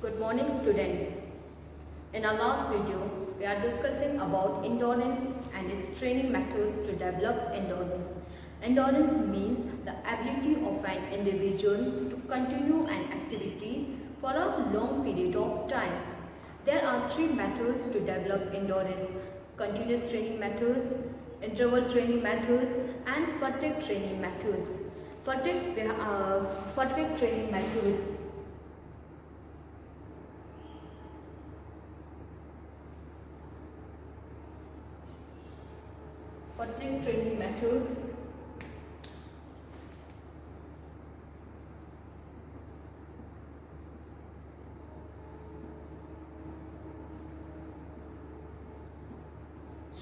Good morning student. In our last video, we are discussing about endurance and its training methods to develop endurance. Endurance means the ability of an individual to continue an activity for a long period of time. There are three methods to develop endurance: continuous training methods, interval training methods and fatigue training methods. Fatigue training methods. Fatigue training methods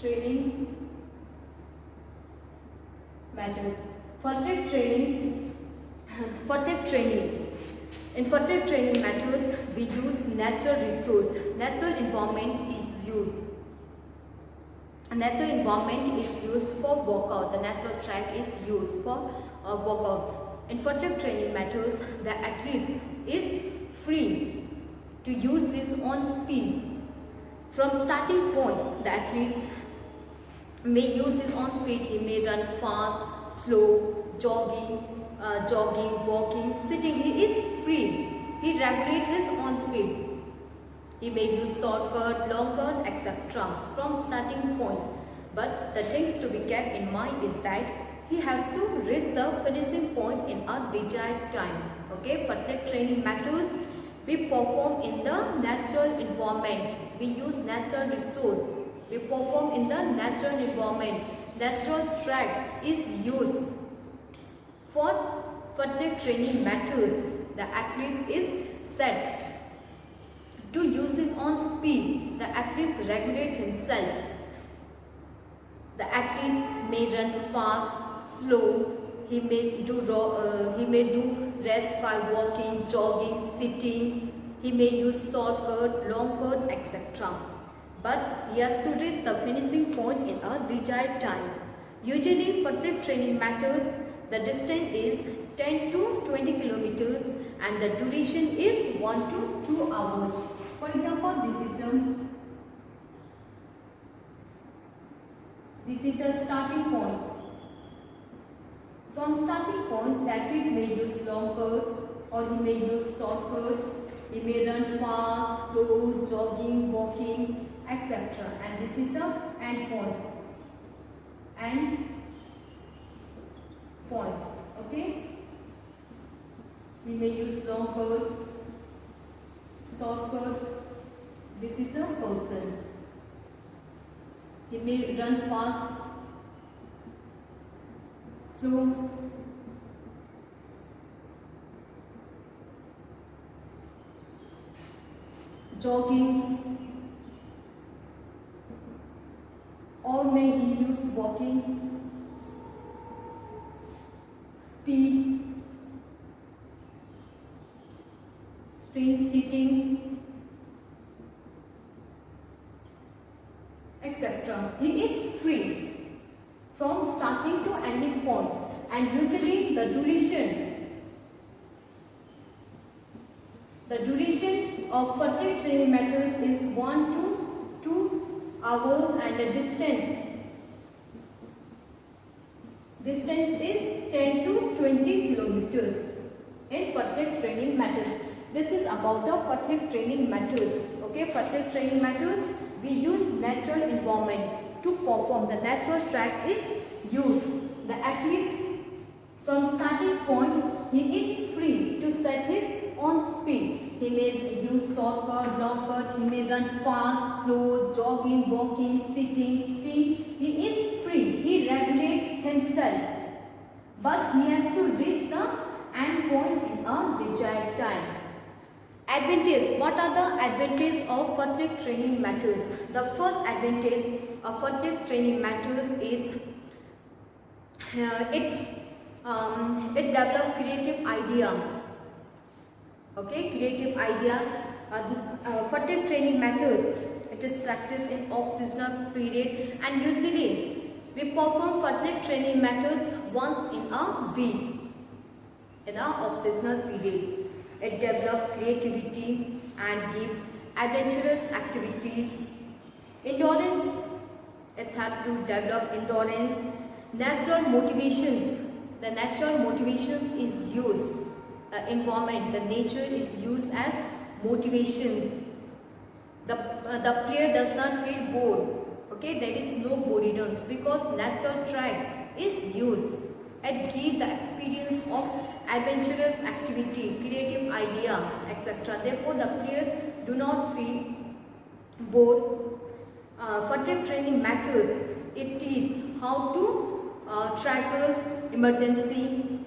training methods. Fatigue training. In fatigue training methods, we use natural resource. Natural environment is used. A natural environment is used for workout. The natural track is used for workout. In fatigue training methods, the athlete is free to use his own speed. From starting point, the athletes may use his own speed. He may run fast, slow, jogging, walking, sitting. He is free. He regulates his own speed. He may use shortcut, long cut, etc. from starting point. But the things to be kept in mind is that he has to reach the finishing point in a desired time. Okay, fatigue training methods we perform in the natural environment. We use natural resource. We perform in the natural environment. Natural track is used. For fatigue training methods, the athlete is set to use his own speed. The athletes regulate himself. The athletes may run fast, slow. He may do rest by walking, jogging, sitting. He may use shortcut, long cut, etc. But he has to reach the finishing point in a desired time. Usually, fatigue training methods, the distance is 10 to 20 kilometers and the duration is 1 to 2 hours. For example, this is a starting point. From starting point, the athlete may use long cut or he may use short cut. He may run fast, slow, jogging, walking, etc. And this is a end point. End point. Okay. He may use long cut, short cut. This is a person. He may run fast, slow, jogging, or may he use walking, speed, sprint, sitting, etc. He is free from starting to ending point, and usually the duration of fatigue training methods is 1 to 2 hours and the distance is 10 to 20 kilometers in fatigue training methods. This is about the fatigue training methods. Okay, fatigue training methods, we use natural environment to perform. The natural track is used. The athlete from starting point, he is free to set his own speed. He may use shortcut, long cut, he may run fast, slow, jogging, walking, sitting, speed. He is free. He regulates himself. But he has to reach the end point in a desired time. Advantage. What are the advantages of fatigue training methods? The first advantage of fatigue training methods is it develops creative idea. Okay, creative idea. Fatigue training methods, it is practiced in off-seasonal period, and usually we perform fatigue training methods once in a week in our off-seasonal period. It develops creativity and give adventurous activities. Endurance, it's have to develop endurance. Natural motivations, the natural motivations is used. The environment, the nature is used as motivations. The player does not feel bored. Okay, there is no boredom because natural track is used. It gives the experience of adventurous activity, creative idea, etc. Therefore, the player do not feel bored. Fatigue training methods, it is how to tackle emergency,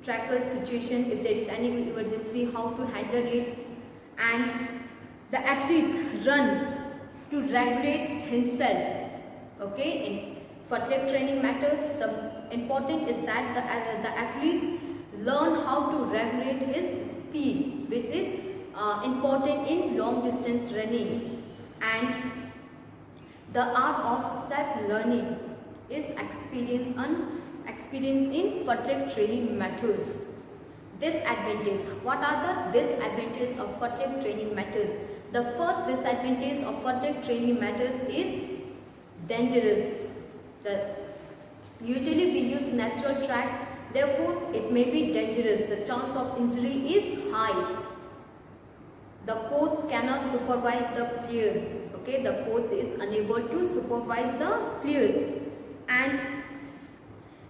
tackle situation if there is any emergency, how to handle it, and the athletes run to regulate himself. Okay, in fatigue training methods, the important is that the athletes learn how to regulate his speed, which is important in long distance running. And the art of self-learning is experienced in fatigue training methods. Disadvantage. What are the disadvantages of fatigue training methods? The first disadvantage of fatigue training methods is dangerous. Usually we use natural track, therefore it may be dangerous. The chance of injury is high. The coach cannot supervise the player. Okay, the coach is unable to supervise the players. And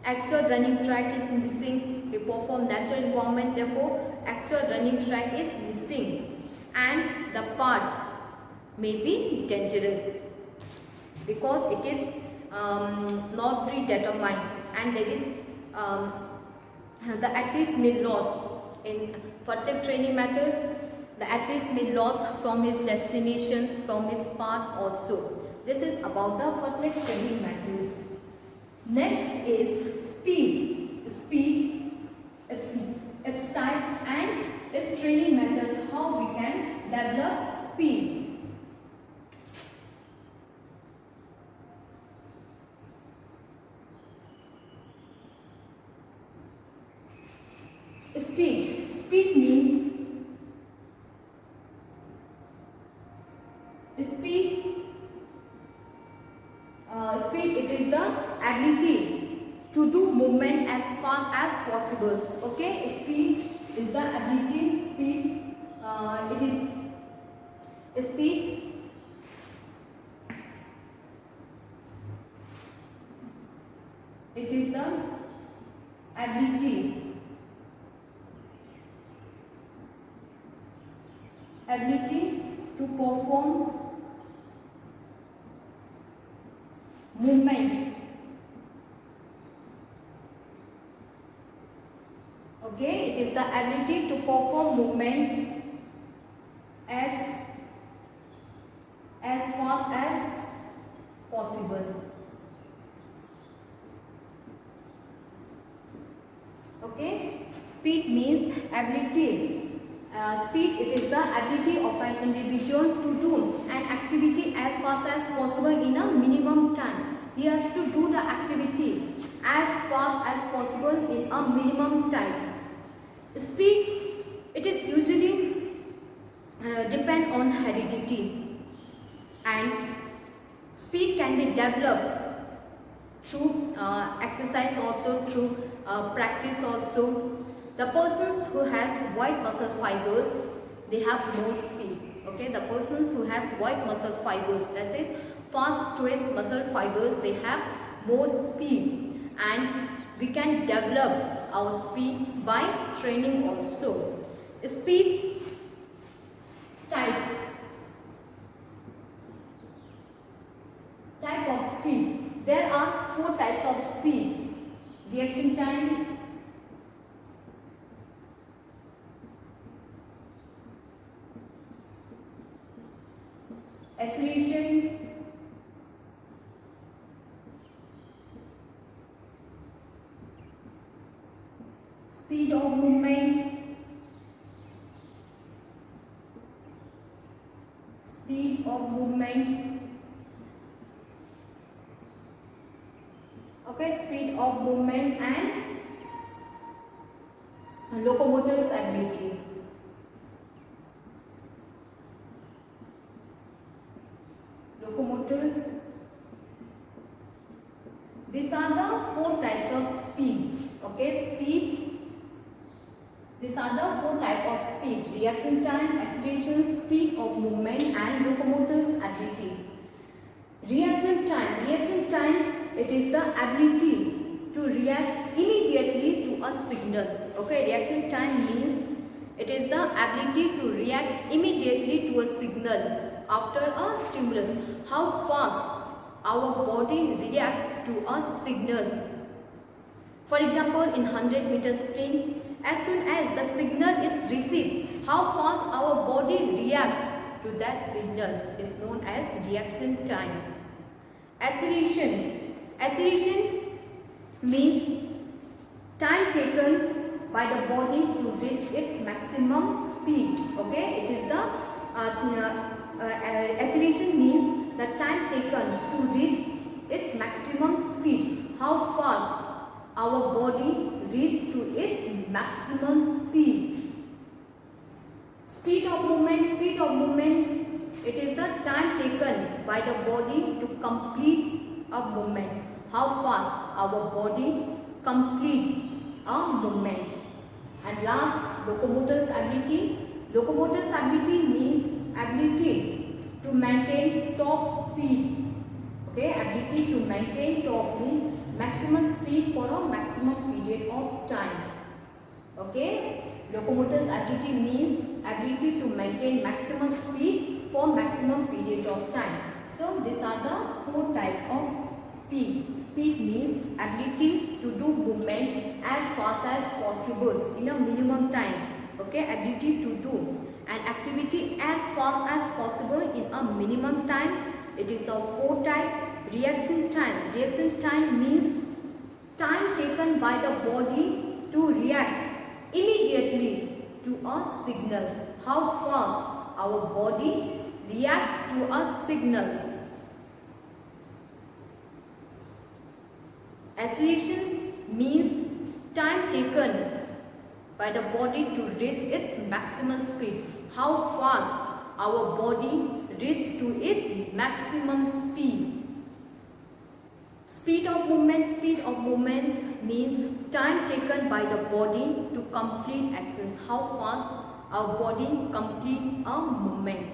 actual running track is missing. We perform natural environment, therefore actual running track is missing. And the part may be dangerous because it is not predetermined, and there is the athletes may lose in fatigue training methods. The athletes may lose from his destinations, from his path also. This is about the fatigue training methods. Next is speed. Speed, its type and its training methods, how we can develop speed. Speed. Speed means speed, it is the ability to do movement as fast as possible. Okay, speed is the ability, speed, it is speed. It is the ability to perform movement. Okay, it is the ability to perform movement as fast as possible. Okay, speed means ability. Speed, it is the ability of an individual to do an activity as fast as possible in a minimum time. He has to do the activity as fast as possible in a minimum time. Speed, it is usually depend on heredity, and speed can be developed through exercise also, through practice also. The persons who has white muscle fibers, they have more speed. Okay, the persons who have white muscle fibers, that is fast twitch muscle fibers, they have more speed, and we can develop our speed by training also. Speeds type of speed. There are 4 types of speed: reaction time, acceleration, speed of movement, okay, speed of movement and locomotor's ability. locomotors. These are the 4 types of speed. Okay, speed. These are the 4 types of speed: reaction time, acceleration, speed of movement, and locomotor's ability. Reaction time. Reaction time, it is the ability to react immediately to a signal. Okay, reaction time means it is the ability to react immediately to a signal after a stimulus. How fast our body react to a signal. For example, in 100-meter sprint, as soon as the signal is received, how fast our body react to that signal is known as reaction time. Acceleration. Acceleration means time taken by the body to reach its maximum speed. Okay, it is the acceleration means the time taken to reach its maximum speed. How fast our body reach to its maximum speed. Speed of movement. Speed of movement, it is the time taken by the body to complete a movement. How fast our body complete a movement. And last, locomotor's ability. Locomotor's ability means ability to maintain top speed. Okay, ability to maintain top means maximum speed for a maximum period of time. Okay, locomotor's ability means ability to maintain maximum speed for maximum period of time. So these are the 4 types of speed. Speed means ability to do movement as fast as possible in a minimum time. Okay, ability to do an activity as fast as possible in a minimum time. It is of 4 types. Reaction time. Reaction time means time taken by the body to react immediately to a signal. How fast our body react to a signal. Acceleration means time taken by the body to reach its maximum speed. How fast our body reach to its maximum speed. Speed of movement. Speed of movements means time taken by the body to complete actions. How fast our body complete a movement.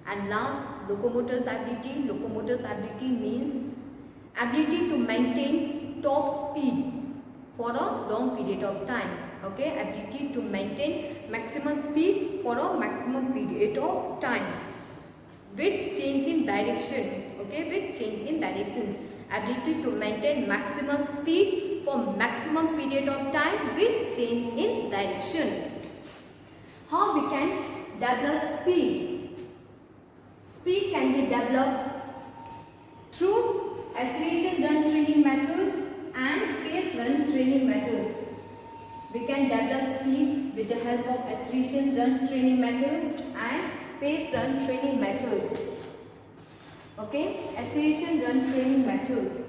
And last, locomotor's ability. Locomotor's ability means ability to maintain top speed for a long period of time. Okay, ability to maintain maximum speed for a maximum period of time with change in direction. Okay, with change in directions. Ability to maintain maximum speed for maximum period of time with change in direction. How we can develop speed? Speed can be developed through acceleration run training methods and pace run training methods. We can develop speed with the help of acceleration run training methods and pace run training methods. Okay, acceleration run training methods.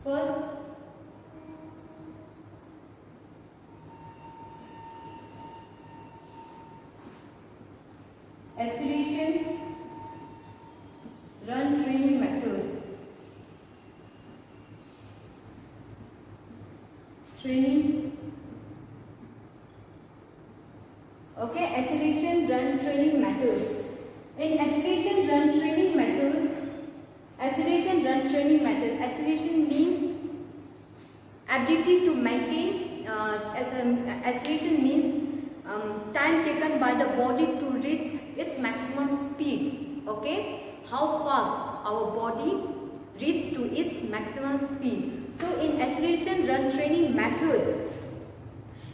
First, acceleration run training methods. Training. Okay, acceleration run training methods. In acceleration run training methods, acceleration means ability to maintain, acceleration means time taken by the body to reach its maximum speed. Okay, how fast our body reach to its maximum speed. So in acceleration run training methods,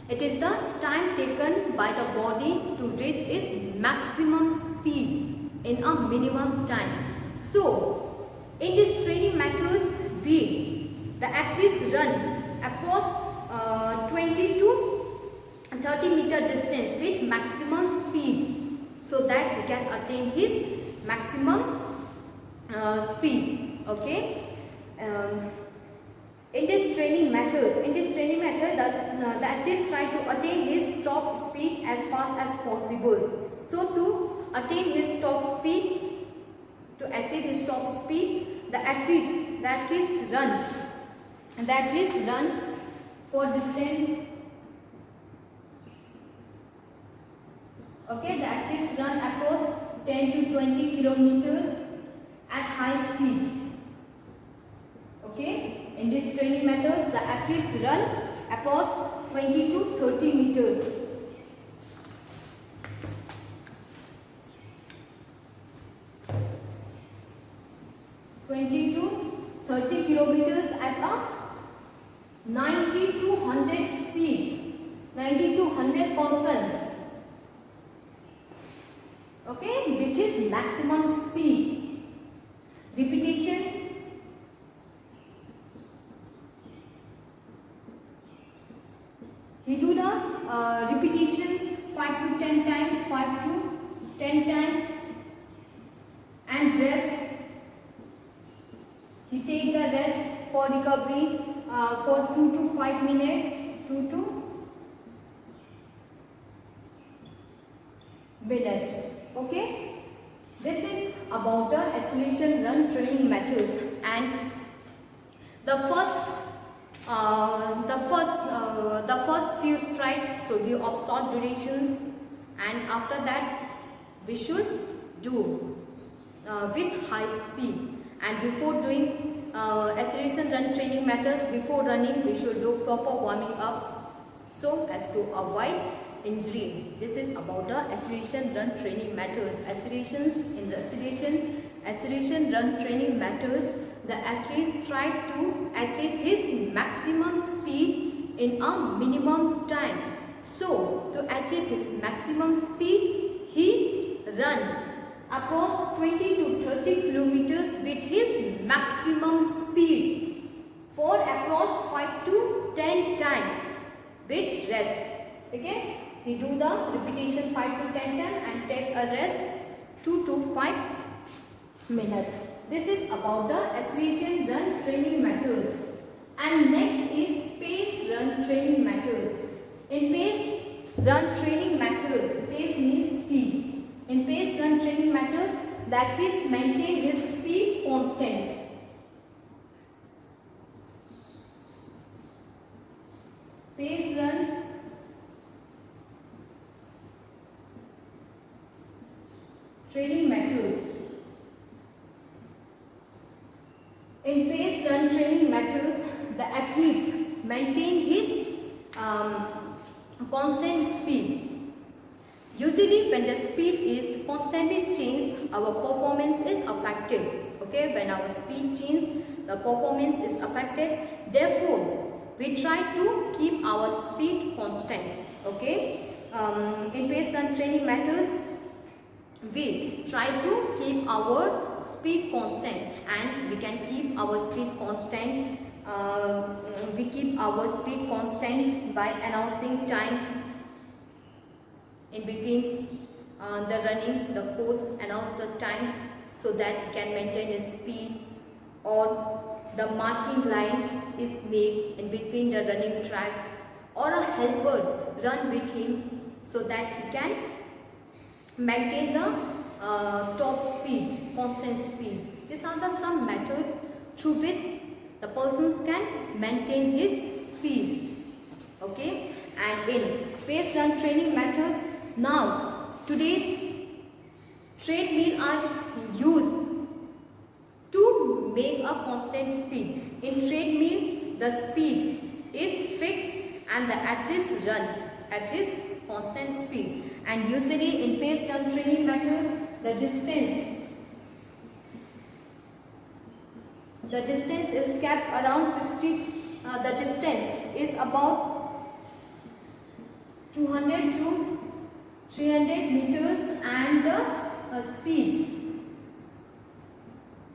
it is the time taken by the body to reach its maximum speed in a minimum time. So in these training methods, the athletes run across 20 to 30 meter distance with maximum speed so that he can attain his maximum speed. Okay. In this training method, the athletes try to attain his top speed as fast as possible. So to attain his top speed, to achieve his top speed, the athletes run. And the athletes run for distance. Okay, the athletes run across 10 to 20 kilometers at high speed. Okay, in this training methods, the athletes run across 20 to 30 meters. to 30 kilometers at a 90 to 100 speed, 90 to 100%. Okay, with his maximum speed. Repetition. He do the repetitions 5 to 10 times, 5 to 10 times, and rest. He take the rest for recovery for 2 to 5 minutes, 2 to minutes. Okay, this is about the acceleration run training methods, and the first few strides should be of short durations, and after that we should do with high speed. And before doing acceleration run training methods, before running we should do proper warming up so as to avoid injury. This is about the acceleration run training methods. Acceleration run training methods, the athletes try to achieve his maximum speed in a minimum time. So to achieve his maximum speed, he run across 20 to 30 kilometers with his maximum speed for across 5 to 10 times with rest. Okay, he do the repetition 5 to 10 times and take a rest 2 to 5 minutes. This is about the acceleration run training methods. And next is pace run training methods. In pace run training methods, pace means speed. In pace run training methods, the athletes maintain his speed constant. Pace run training methods. In pace run training methods, the athletes maintain his constant speed. Usually when the speed is constantly changed, our performance is affected. Okay, when our speed changes, the performance is affected. Therefore, we try to keep our speed constant. Okay, in pace run training methods, we try to keep our speed constant, and we can keep our speed constant. We keep our speed constant by announcing time in between the running. The coach announce the time so that he can maintain his speed, or the marking line is made in between the running track, or a helper run with him so that he can maintain the top speed, constant speed. These are the some methods through which the persons can maintain his speed. Okay, and in pace run training methods, now today's treadmill are used to make a constant speed. In treadmill, the speed is fixed and the athletes run at his constant speed. And usually in pace run training methods, the distance is kept around 60. The distance is about 200 to 300 meters, and the speed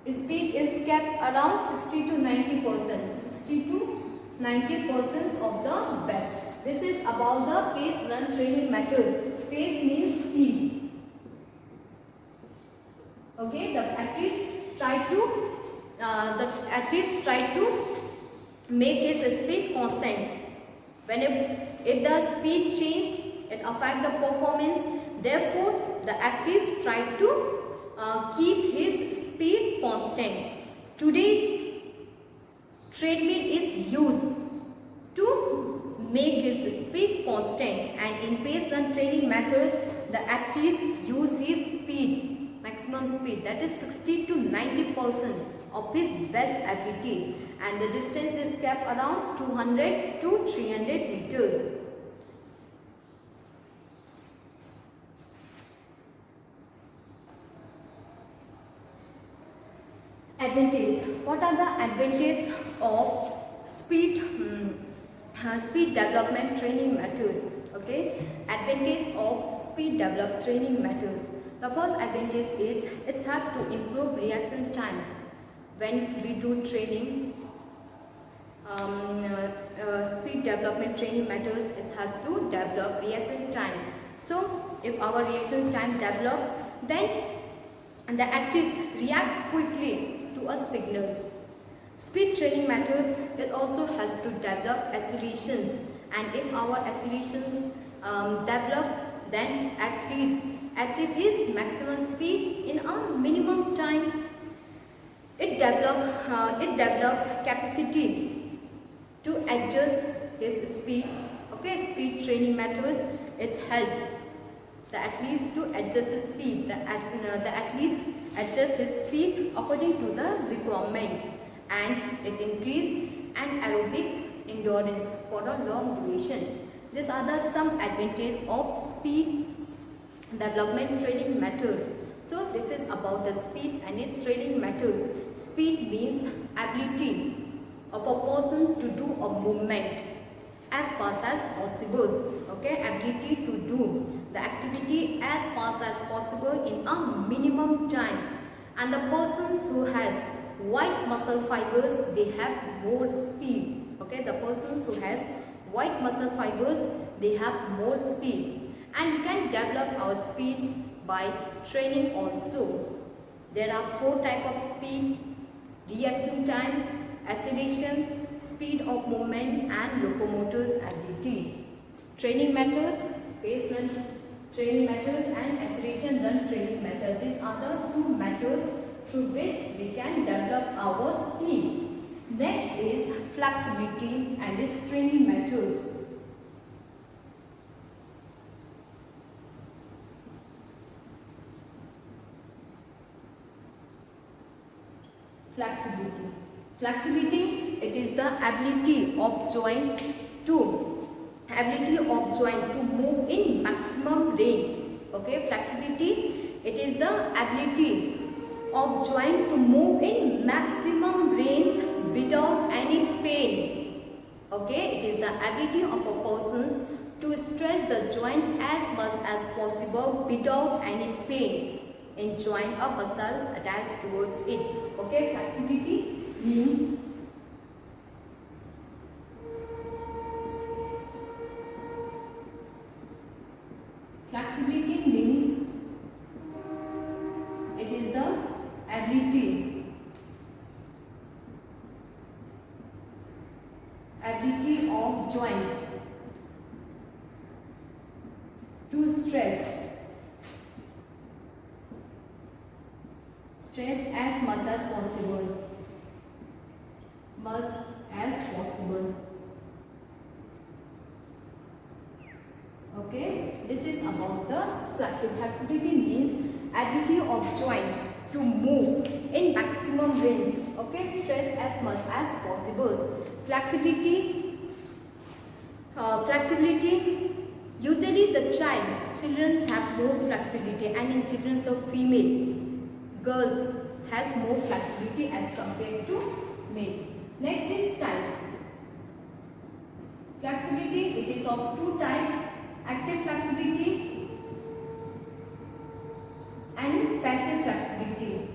is kept around 60 to 90%. 60 to 90% of the best. This is about the pace run training methods. Pace means speed. Okay, the athletes try to make his speed constant. If the speed changes, it affects the performance. Therefore, the athletes try to keep his speed constant. Today's treadmill is used to make his speed constant, and in pace run training methods, the athletes use his speed, maximum speed, that is 60 to 90% of his best ability, and the distance is kept around 200 to 300 meters. Advantage. What are the advantages of speed speed development training methods? Okay, advantage of speed developed training methods. The first advantage is it's help to improve reaction time. When we do training, speed development training methods, it's help to develop reaction time. So if our reaction time develop, then the athletes react quickly to our signals. Speed training methods will also help to develop accelerations, and if our accelerations develop, then athletes achieve his maximum speed in a minimum time. It develop capacity to adjust his speed. Okay, speed training methods, it's help the athletes to adjust his speed. The athletes adjust his speed according to the requirement, and it increase anaerobic endurance for a long duration. These are the some advantages of speed development training methods. So this is about the speed and its training methods. Speed means ability of a person to do a movement as fast as possible. Okay, ability to do the activity as fast as possible in a minimum time. And the persons who has white muscle fibers, they have more speed. Okay, the persons who has white muscle fibers, they have more speed. And we can develop our speed by training also. There are 4 types of speed: reaction time, accelerations, speed of movement, and locomotor's ability. Training methods: pace run training methods and acceleration run training method. These are the 2 methods through which we can develop our speed. Next is flexibility and its training methods. Flexibility. Flexibility, it is the ability of joint to move in maximum range. Okay, flexibility, it is the ability of joint to move in maximum range without any pain. Okay, it is the ability of a person to stretch the joint as much as possible without any pain in joint or muscle attached towards it. Okay, flexibility means it is the ability of joint to stretch as much as possible. Okay, this is about the flexibility means ability of joint to move in maximum range. Okay, stretch as much as possible. Flexibility, usually the children have more flexibility, and in children of female girls has more flexibility as compared to male. Next is type. Flexibility, it is of 2 types: active flexibility and passive flexibility.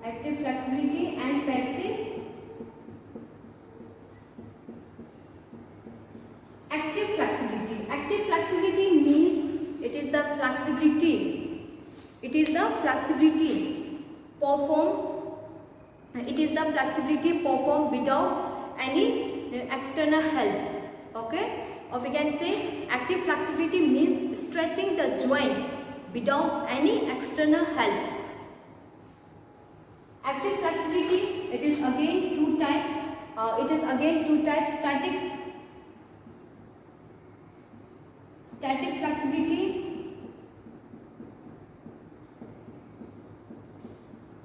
Active flexibility and passive. Active flexibility. Active flexibility means it is the flexibility. It is the flexibility performed without any external help. Okay, or we can say active flexibility means stretching the joint without any external help. Active flexibility, it is again two types. Static flexibility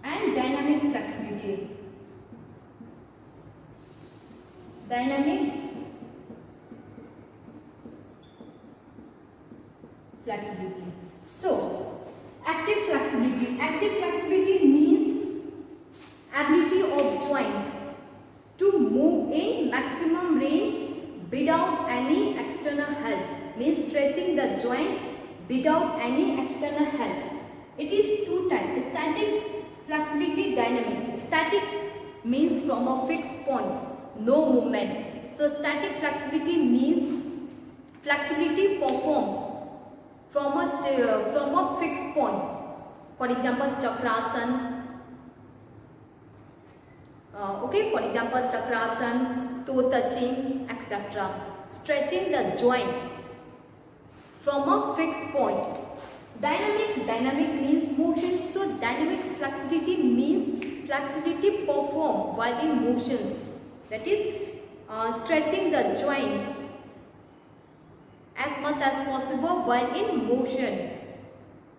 and dynamic flexibility. Dynamic flexibility. So, active flexibility means ability of joint to move in maximum range without any external help, means stretching the joint without any external help. It is two types: static flexibility, dynamic. Static means from a fixed point, no movement. So static flexibility means flexibility performed from a fixed point. For example, chakrasan. For example, chakrasan, toe touching, etc. Stretching the joint from a fixed point. Dynamic means motion. So dynamic flexibility means flexibility performed while in motions. That is stretching the joint as much as possible while in motion.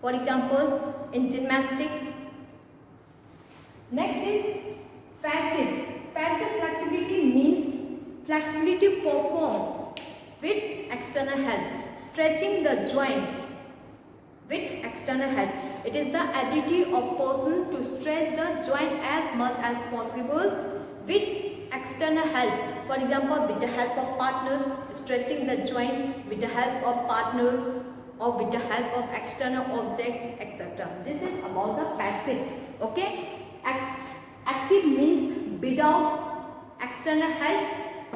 For example, in gymnastics. Next is passive. Passive flexibility means flexibility performed with external help. Stretching the joint with external help. It is the ability of persons to stretch the joint as much as possible with external help. For example, with the help of partners, stretching the joint with the help of partners or with the help of external object, etc. This is about the passive. Okay. Active means without external help.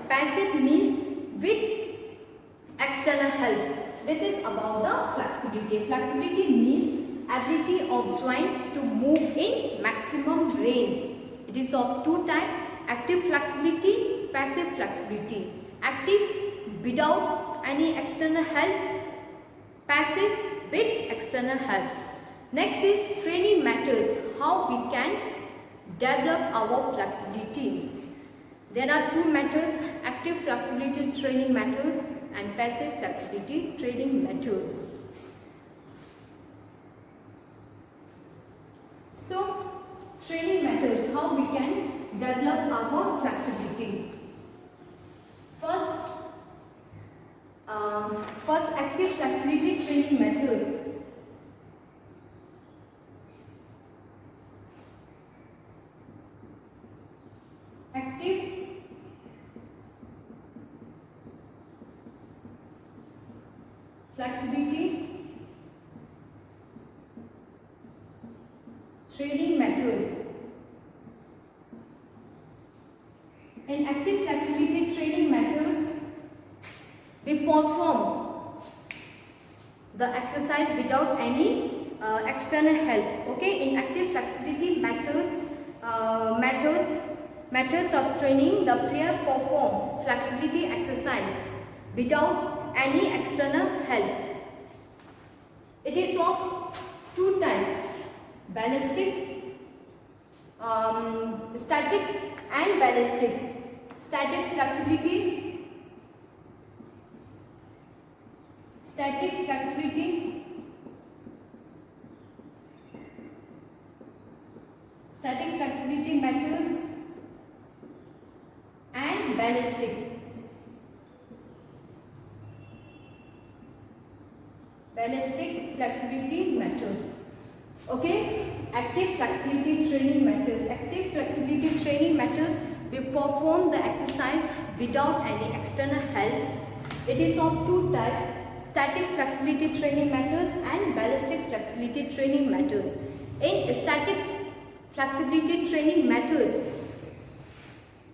Passive means with external help. This is about the flexibility. Flexibility means ability of joint to move in maximum range. It is of two types: active flexibility, passive flexibility. Active without any external help, passive with external help. Next is training methods, how we can develop our flexibility. There are two methods: active flexibility training methods and passive flexibility training methods. So, training methods, how we can develop our flexibility. First, active flexibility training methods. Active flexibility training methods. In active flexibility training methods, we perform the exercise without any external help. Okay, in active flexibility methods of training, the player perform flexibility exercise without any external help. It is of two types: static and ballistic. Static flexibility, static flexibility methods and ballistic flexibility methods. Okay, active flexibility training methods. Active flexibility training methods, we perform the exercise without any external help. It is of two types: static flexibility training methods and ballistic flexibility training methods. In static flexibility training methods,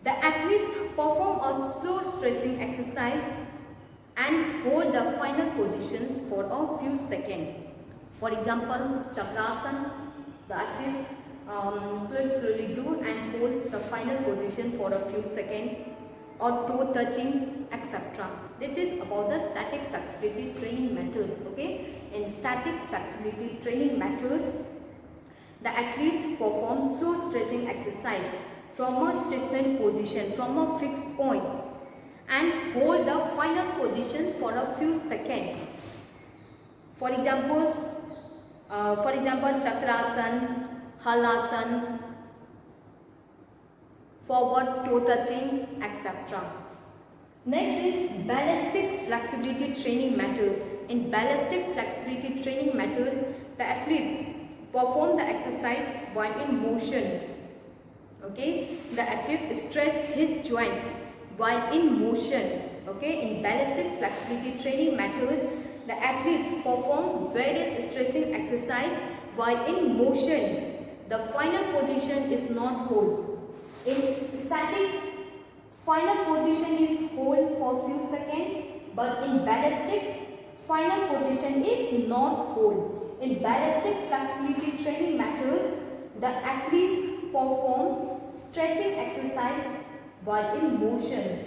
the athletes perform a slow stretching exercise and hold the final positions for a few seconds. For example, chakrasan, the athletes slowly do and hold the final position for a few seconds. or toe touching, etc. This is about the static flexibility training methods. Okay, in static flexibility training methods, the athletes perform slow stretching exercise from a stationary position from a fixed point and hold the final position for a few seconds. For example, Chakrasan, Halasan, forward toe touching, etc. Next is ballistic flexibility training methods. In ballistic flexibility training methods, the athletes perform the exercise while in motion. Okay, the athletes stretch hip joint while in motion. Okay, in ballistic flexibility training methods, the athletes perform various stretching exercise while in motion. The final position is not hold. In static, final position is hold for few seconds, but in ballistic, final position is not hold. In ballistic flexibility training methods, the athletes perform stretching exercise while in motion.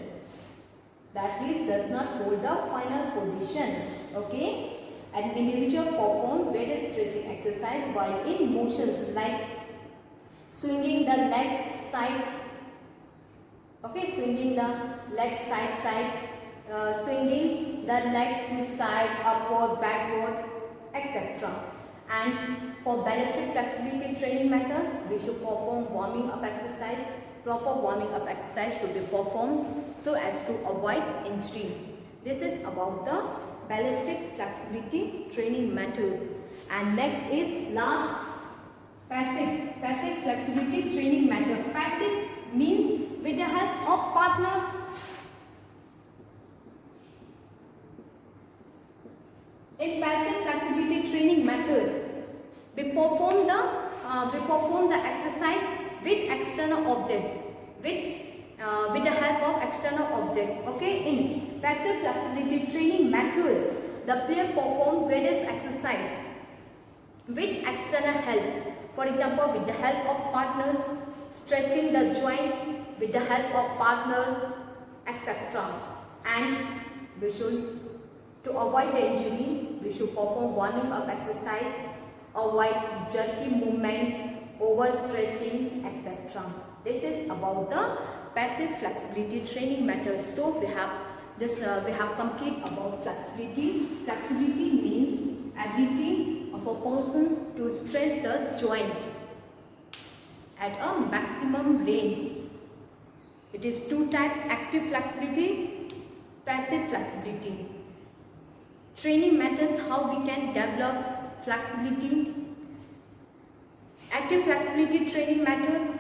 The athlete does not hold the final position. Okay, an individual perform various stretching exercise while in motions like swinging the leg side. Okay, swinging the leg side, swinging the leg to side, upward, backward, etc. And for ballistic flexibility training method, we should perform warming up exercise. Proper warming up exercise should be performed so as to avoid injury. This is about the ballistic flexibility training methods. And next is last, passive flexibility training method. Passive means with the help of partners. In passive flexibility training methods, we perform the exercise with external object, with the help of external object. Okay, in passive flexibility training methods, the player perform various exercise with external help. For example, with the help of partners, stretching the joint with the help of partners, etc. And we should, to avoid the injury, we should perform warming up exercise, avoid jerky movement, overstretching, etc. This is about the passive flexibility training method. So we have this. We have complete about flexibility. Flexibility means ability of a person to stretch the joint at a maximum range. It is two types: active flexibility, passive flexibility. Training methods, how we can develop flexibility. Active flexibility training methods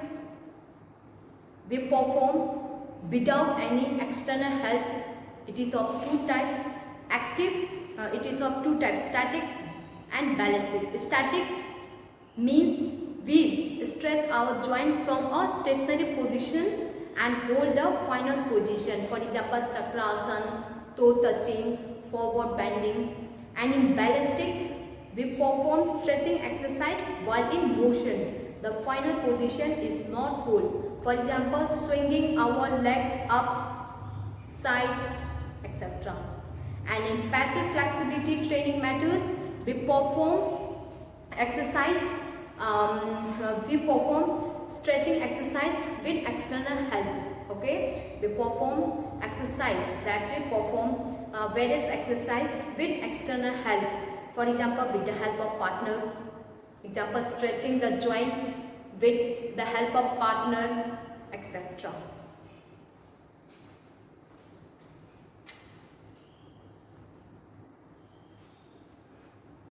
we perform without any external help. It is of two types. Active, it is of two types: static and ballistic. Static means we stretch our joint from a stationary position and hold the final position. For example, chakrasan, toe touching, forward bending. And in ballistic, we perform stretching exercise while in motion. The final position is not hold. For example, swinging our leg up, side, etc. And in passive flexibility training methods, we perform exercise, we perform stretching exercise with external help. Okay, we perform exercise, that we perform various exercise with external help. For example, with the help of partners. Example, stretching the joint with the help of partner, etc.